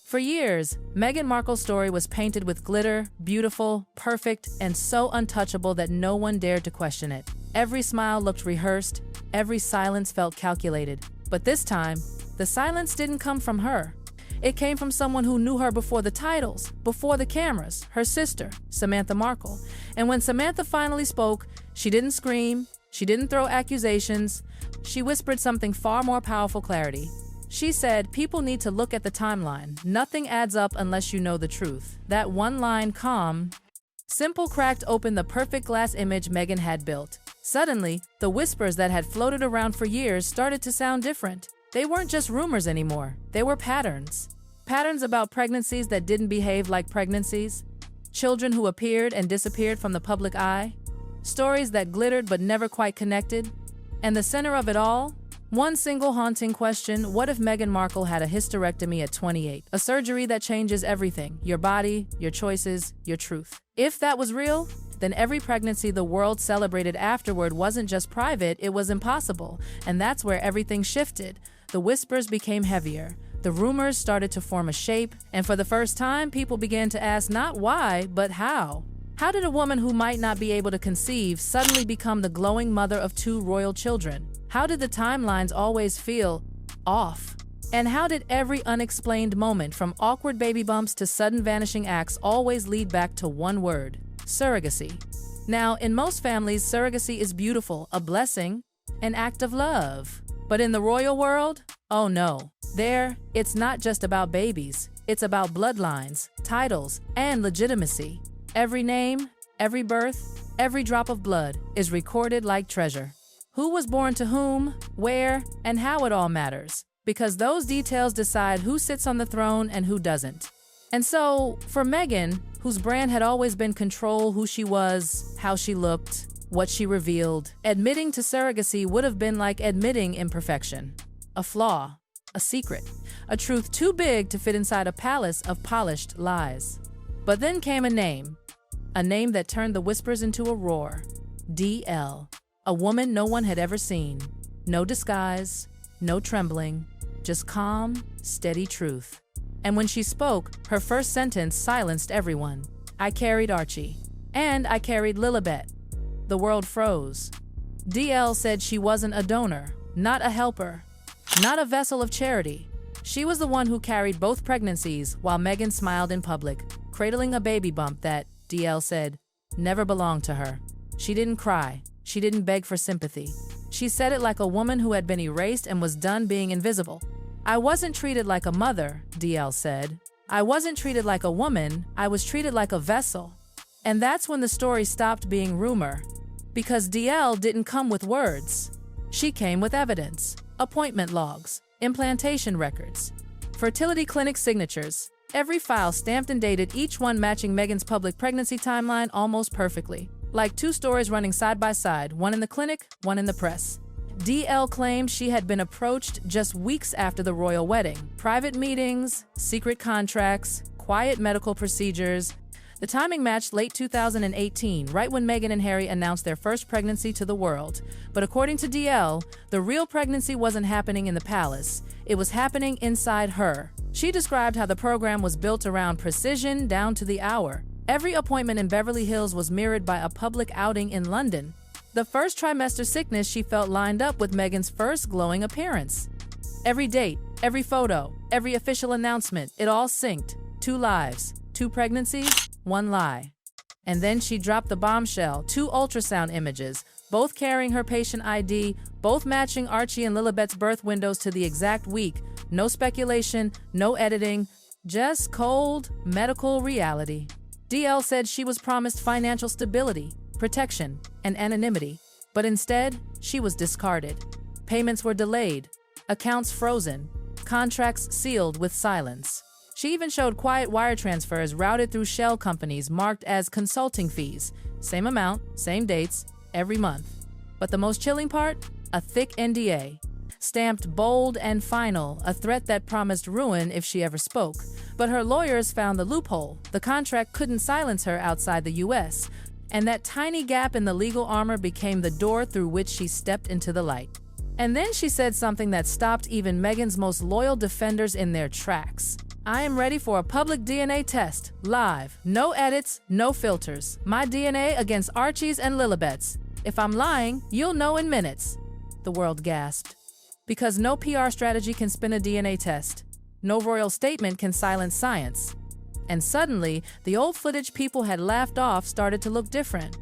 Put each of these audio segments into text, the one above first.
For years, Meghan Markle's story was painted with glitter, beautiful, perfect, and so untouchable that no one dared to question it. Every smile looked rehearsed, every silence felt calculated. But this time, the silence didn't come from her. It came from someone who knew her before the titles, before the cameras, her sister, Samantha Markle. And when Samantha finally spoke, she didn't scream, she didn't throw accusations, she whispered something far more powerful: clarity. She said, people need to look at the timeline. Nothing adds up unless you know the truth. That one line, calm, simple, cracked open the perfect glass image Meghan had built. Suddenly, the whispers that had floated around for years started to sound different. They weren't just rumors anymore. They were patterns. Patterns about pregnancies that didn't behave like pregnancies. Children who appeared and disappeared from the public eye. Stories that glittered but never quite connected. And the center of it all? One single haunting question: what if Meghan Markle had a hysterectomy at 28? A surgery that changes everything: your body, your choices, your truth. If that was real, then every pregnancy the world celebrated afterward wasn't just private, it was impossible. And that's where everything shifted. The whispers became heavier. The rumors started to form a shape, and for the first time, people began to ask not why, but how. How did a woman who might not be able to conceive suddenly become the glowing mother of 2 royal children? How did the timelines always feel off? And how did every unexplained moment, from awkward baby bumps to sudden vanishing acts, always lead back to one word: surrogacy? Now, in most families, surrogacy is beautiful, a blessing, an act of love. But in the royal world, oh no. There, it's not just about babies. It's about bloodlines, titles, and legitimacy. Every name, every birth, every drop of blood is recorded like treasure. Who was born to whom, where, and how, it all matters. Because those details decide who sits on the throne and who doesn't. And so, for Meghan, whose brand had always been control, who she was, how she looked, what she revealed, admitting to surrogacy would have been like admitting imperfection. A flaw, a secret, a truth too big to fit inside a palace of polished lies. But then came a name that turned the whispers into a roar. DL. A woman no one had ever seen. No disguise, no trembling, just calm, steady truth. And when she spoke, her first sentence silenced everyone. I carried Archie. And I carried Lilibet. The world froze. DL said she wasn't a donor, not a helper, not a vessel of charity. She was the one who carried both pregnancies while Meghan smiled in public, cradling a baby bump that, DL said, never belonged to her. She didn't cry. She didn't beg for sympathy. She said it like a woman who had been erased and was done being invisible. I wasn't treated like a mother, DL said. I wasn't treated like a woman. I was treated like a vessel. And that's when the story stopped being rumor. Because DL didn't come with words. She came with evidence. Appointment logs, implantation records, fertility clinic signatures, every file stamped and dated, each one matching Meghan's public pregnancy timeline almost perfectly. Like 2 stories running side by side, one in the clinic, one in the press. DL claimed she had been approached just weeks after the royal wedding. Private meetings, secret contracts, quiet medical procedures. The timing matched late 2018, right when Meghan and Harry announced their first pregnancy to the world. But according to DL, the real pregnancy wasn't happening in the palace. It was happening inside her. She described how the program was built around precision down to the hour. Every appointment in Beverly Hills was mirrored by a public outing in London. The first trimester sickness she felt lined up with Meghan's first glowing appearance. Every date, every photo, every official announcement, it all synced. 2 lives, 2 pregnancies, 1 lie. And then she dropped the bombshell: 2 ultrasound images, both carrying her patient ID, both matching Archie and Lilibet's birth windows to the exact week. No speculation, no editing, just cold medical reality. DL said she was promised financial stability, protection, and anonymity, but instead, she was discarded. Payments were delayed, accounts frozen, contracts sealed with silence. She even showed quiet wire transfers routed through shell companies marked as consulting fees. Same amount, same dates, every month. But the most chilling part? A thick NDA. Stamped bold and final, a threat that promised ruin if she ever spoke. But her lawyers found the loophole. The contract couldn't silence her outside the US. And that tiny gap in the legal armor became the door through which she stepped into the light. And then she said something that stopped even Meghan's most loyal defenders in their tracks. I am ready for a public DNA test, live. No edits, no filters. My DNA against Archie's and Lilibet's. If I'm lying, you'll know in minutes." The world gasped. Because no PR strategy can spin a DNA test. No royal statement can silence science. And suddenly, the old footage people had laughed off started to look different.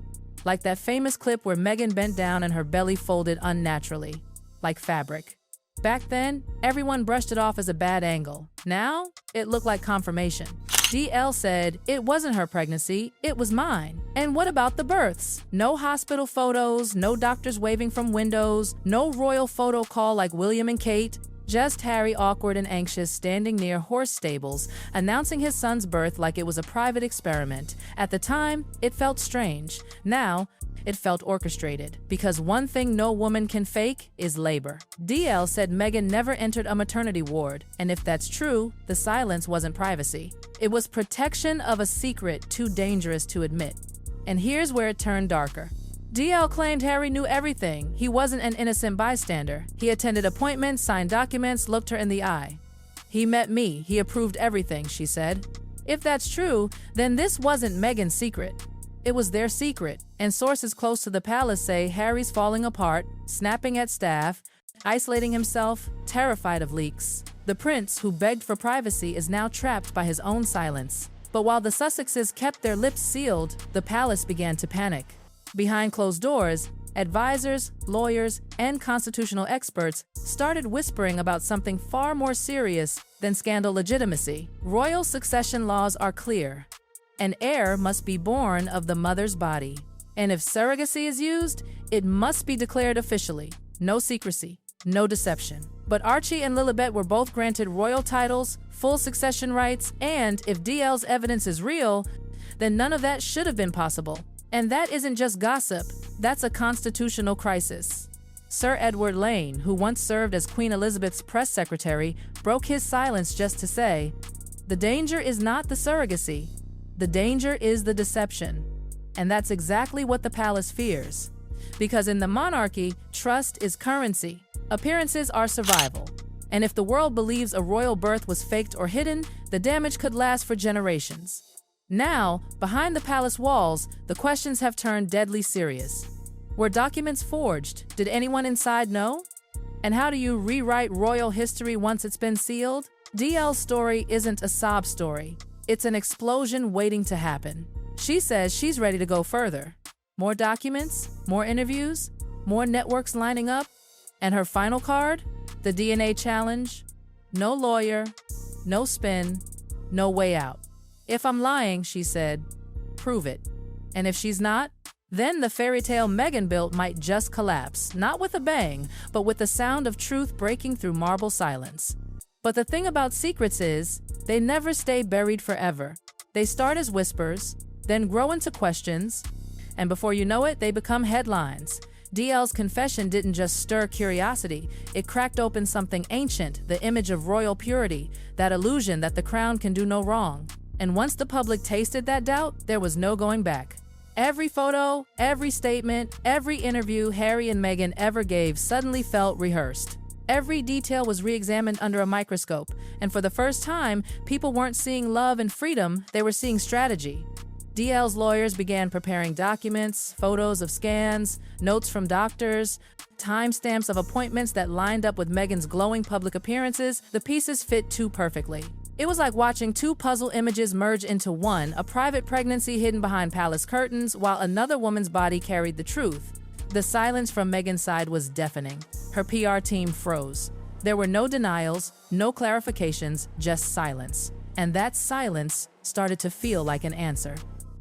Like that famous clip where Meghan bent down and her belly folded unnaturally, like fabric. Back then, everyone brushed it off as a bad angle. Now, it looked like confirmation. DL said, "It wasn't her pregnancy, it was mine." And what about the births? No hospital photos, no doctors waving from windows, no royal photo call like William and Kate. Just Harry, awkward and anxious, standing near horse stables, announcing his son's birth like it was a private experiment. At the time, it felt strange. Now, it felt orchestrated. Because one thing no woman can fake is labor. DL said Meghan never entered a maternity ward, and if that's true, the silence wasn't privacy. It was protection of a secret too dangerous to admit. And here's where it turned darker. DL claimed Harry knew everything. He wasn't an innocent bystander. He attended appointments, signed documents, looked her in the eye. "He met me. He approved everything," she said. If that's true, then this wasn't Meghan's secret. It was their secret, and sources close to the palace say Harry's falling apart, snapping at staff, isolating himself, terrified of leaks. The prince, who begged for privacy, is now trapped by his own silence. But while the Sussexes kept their lips sealed, the palace began to panic. Behind closed doors, advisors, lawyers, and constitutional experts started whispering about something far more serious than scandal legitimacy. Royal succession laws are clear. An heir must be born of the mother's body. And if surrogacy is used, it must be declared officially. No secrecy, no deception. But Archie and Lilibet were both granted royal titles, full succession rights, and if DL's evidence is real, then none of that should have been possible. And that isn't just gossip, that's a constitutional crisis. Sir Edward Lane, who once served as Queen Elizabeth's press secretary, broke his silence just to say, "The danger is not the surrogacy. The danger is the deception." And that's exactly what the palace fears. Because in the monarchy, trust is currency. Appearances are survival. And if the world believes a royal birth was faked or hidden, the damage could last for generations. Now, behind the palace walls, the questions have turned deadly serious. Were documents forged? Did anyone inside know? And how do you rewrite royal history once it's been sealed? DL's story isn't a sob story. It's an explosion waiting to happen. She says she's ready to go further. More documents, more interviews, more networks lining up. And her final card? The DNA challenge. No lawyer, no spin, no way out. "If I'm lying," she said, "prove it. And if she's not, then the fairy tale Meghan built might just collapse, not with a bang, but with the sound of truth breaking through marble silence." But the thing about secrets is, they never stay buried forever. They start as whispers, then grow into questions, and before you know it, they become headlines. DL's confession didn't just stir curiosity, it cracked open something ancient, the image of royal purity, that illusion that the crown can do no wrong. And once the public tasted that doubt, there was no going back. Every photo, every statement, every interview Harry and Meghan ever gave suddenly felt rehearsed. Every detail was re-examined under a microscope, and for the first time, people weren't seeing love and freedom, they were seeing strategy. DL's lawyers began preparing documents, photos of scans, notes from doctors, timestamps of appointments that lined up with Meghan's glowing public appearances. The pieces fit too perfectly. It was like watching two puzzle images merge into one, a private pregnancy hidden behind palace curtains, while another woman's body carried the truth. The silence from Meghan's side was deafening. Her PR team froze. There were no denials, no clarifications, just silence. And that silence started to feel like an answer.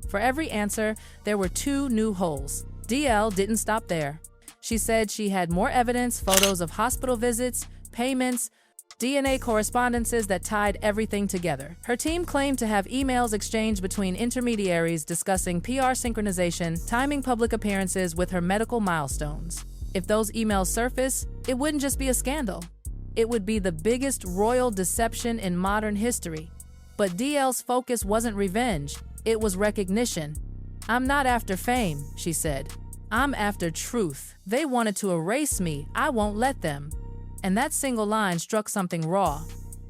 For every answer, there were two new holes. DL didn't stop there. She said she had more evidence, photos of hospital visits, payments, DNA correspondences that tied everything together. Her team claimed to have emails exchanged between intermediaries discussing PR synchronization, timing public appearances with her medical milestones. If those emails surface, it wouldn't just be a scandal. It would be the biggest royal deception in modern history. But DL's focus wasn't revenge, it was recognition. "I'm not after fame," she said. "I'm after truth. They wanted to erase me, I won't let them." And that single line struck something raw.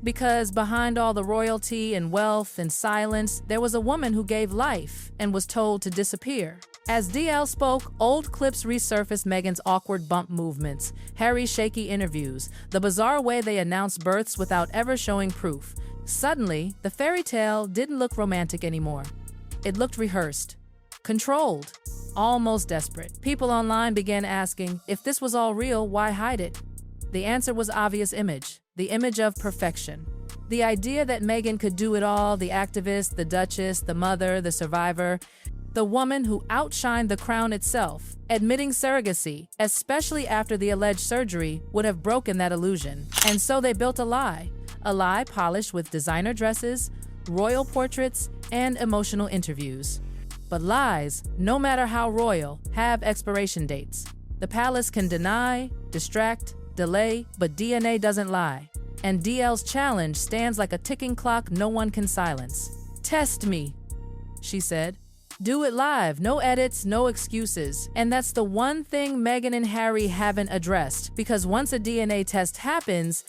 Because behind all the royalty and wealth and silence, there was a woman who gave life and was told to disappear. As DL spoke, old clips resurfaced: Meghan's awkward bump movements, Harry's shaky interviews, the bizarre way they announced births without ever showing proof. Suddenly, the fairy tale didn't look romantic anymore. It looked rehearsed, controlled, almost desperate. People online began asking, if this was all real, why hide it? The answer was obvious: image. The image of perfection. The idea that Meghan could do it all: the activist, the duchess, the mother, the survivor, the woman who outshined the crown itself. Admitting surrogacy, especially after the alleged surgery, would have broken that illusion. And so they built a lie polished with designer dresses, royal portraits, and emotional interviews. But lies, no matter how royal, have expiration dates. The palace can deny, distract, delay, but DNA doesn't lie. And DL's challenge stands like a ticking clock no one can silence. "Test me," she said. "Do it live, no edits, no excuses." And that's the one thing Meghan and Harry haven't addressed, because once a DNA test happens,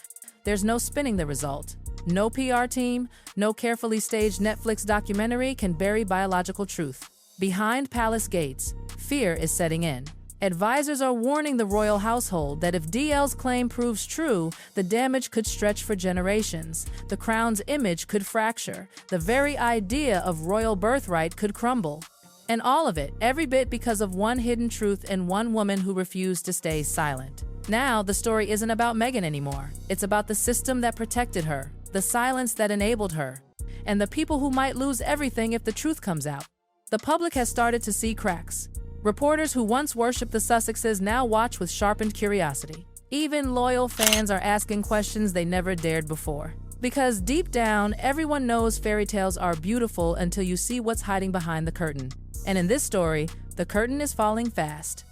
there's no spinning the result. No PR team, no carefully staged Netflix documentary can bury biological truth. Behind palace gates, fear is setting in. Advisors are warning the royal household that if DL's claim proves true, the damage could stretch for generations. The crown's image could fracture. The very idea of royal birthright could crumble. And all of it, every bit, because of one hidden truth and one woman who refused to stay silent. Now, the story isn't about Meghan anymore. It's about the system that protected her, the silence that enabled her, and the people who might lose everything if the truth comes out. The public has started to see cracks. Reporters who once worshipped the Sussexes now watch with sharpened curiosity. Even loyal fans are asking questions they never dared before. Because deep down, everyone knows fairy tales are beautiful until you see what's hiding behind the curtain. And in this story, the curtain is falling fast.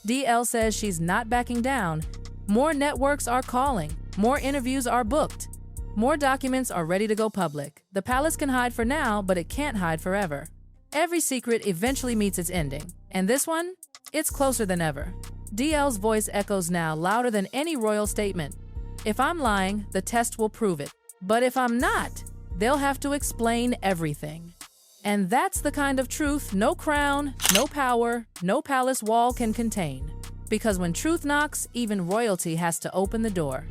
DL says she's not backing down. More networks are calling. More interviews are booked. More documents are ready to go public. The palace can hide for now, but it can't hide forever. Every secret eventually meets its ending. And this one? It's closer than ever. DL's voice echoes now louder than any royal statement. If I'm lying, the test will prove it. But if I'm not, they'll have to explain everything. And that's the kind of truth no crown, no power, no palace wall can contain. Because when truth knocks, even royalty has to open the door.